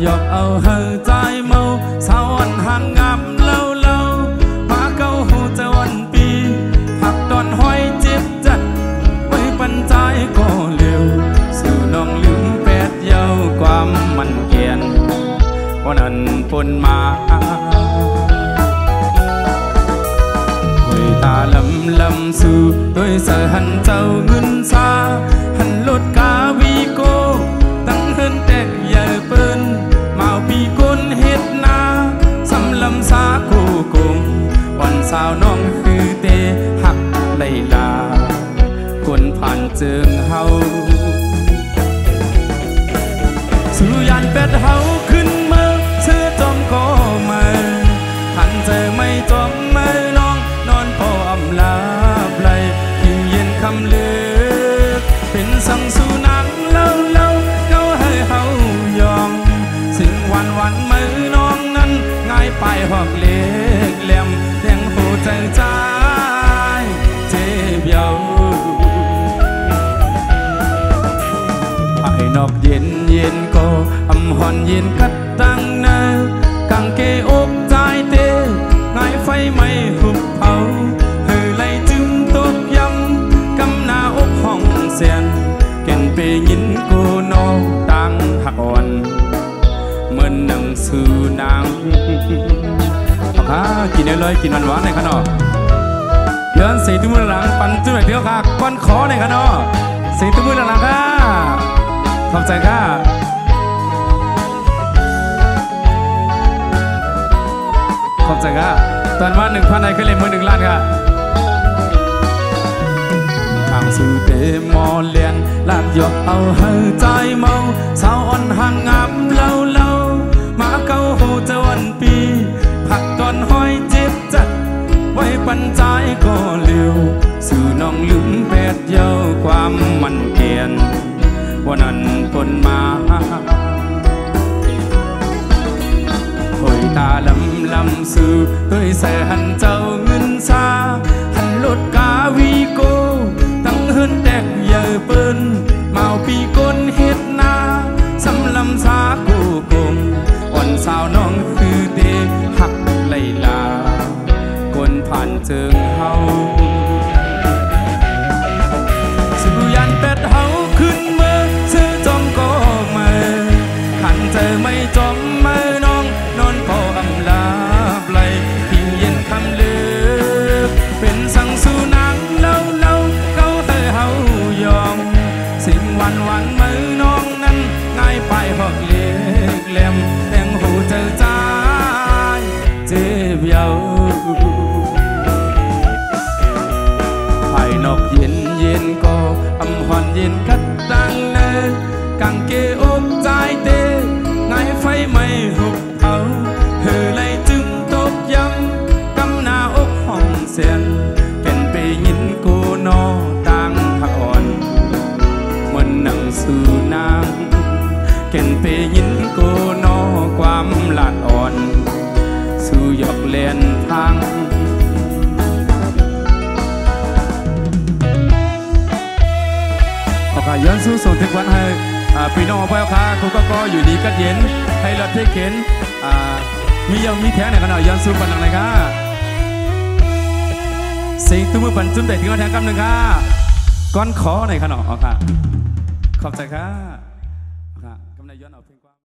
ยอกเอาเฮอใจเมาสาวอันห่างงามเล่าเล่ามาเก้าหูจะวันปีผักตอนห้อยเจ็บจัดไปปันใจก็เร็วสู่น้องลืมแปดเย้าความมันเกียนวันนั้นปนมาหอยตาลำลำสู่ด้วยเสือหันเจ้าเงินซาหันลดกาวีโกตั้งเฮินแตกใหญ่เปิ้นมาปีก้นเฮ็ดนาสำลำสากูกงวันสาวน้องคือเตหักไลลาคนผ่านเจิงเฮาสุยันเป็ดเฮาขึ้นเมื่อเชื่อจอมก็มาหันเจอไม่จอมไม่น้องนอนพออำลาบไหลทิ้งเย็นคำเลือกเป็นสังสูนังเล่าเล่าเขาให้เฮายอมสิ่งวันวันมือน้องนั้นง่ายไปหอกเล็กแหลมแทงหูใจใจเจ็บเยาภายนอกเย็นเย็นก็อำหอนเย็นกัดตั้งเนอกางเกอกใจเตง่ายไฟไม่หุบเผาเฮือไหลจึงตกยำกำหน้าอกห้องเสียนเก่นเปยินกูนอตังหักอ่อนเหมือนหนังสือนางกินได้เลยกินหวานๆในขนมเดินสีตุ้มหลังปั่นจุ้ยเดียวค่ะก้อนขอในขนมสีตุ้มหลังค่ะขอบใจค่ะขอบใจค่ะตอนว่า 1,000 ในขึ้นเลยมือ1 ล้านค่ะทางสู่เตมอเลียนลากยกเอาเฮอใจเมาสาวอ่อนห่างงามเล่าเล่ามาเก้าหูจะวันปีผักตอนห้อยเจ็บจัดไว้ปันใจก็เร็วสู่น้องลืมแปดเย้าความมันเกียนวันนั้นปนมาหอยตาลำลำสู่ด้วยเสือหันเจ้าเงินซาหันลดกาวีโกตั้งเฮินแตกเยอะเปิ้นมาปีก้นเฮ็ดนาสำลำสากูกงอ่อนสาวน้องคือเดหักไลลาคนผ่านเจิงเฮาสุยันเป็ดเฮาขึ้นเมื่อซื้อจอมก็มาขันเจอไม่จอมไม่น้องนอนพออำลาบไหลทิ้งเย็นคำเลือกเป็นสังสูนังเล่าเล่าเขาให้เฮายอมสิ่งวันวันมือน้องนั้นง่ายไปหอกเล็กแหลมแทงหูเจอใจเจ็บเยาภายนอกเย็นเย็นก็อำหอนเย็นกัดดังเนอกางเกอกใจเตง่ายไฟไม่หุบเผาเฮือไหลจึงตกยำกำหน้าอกห้องเสียนเป็นไปยินกูนอตังหักอ่อนเหมือนหนังสู่นางเก่นไปยินกูนอความหลาดอ่อนสู่หยอกเลียนทางย้อนสู้ส่งถึงวันให้พี่น้องพ่อค้าคุณก็อยู่ดีกัดเย็นให้รถที่เข็นมียังมีแท้ไหนกันหน่อยย้อนสู้ปันหนังไหนค่ะสิ่งตุ้มือปันจุ้มแต่ถึงมาแทงกำหนึ่งค่ะก้อนขอไหนขนมค่ะขอบใจค่ะ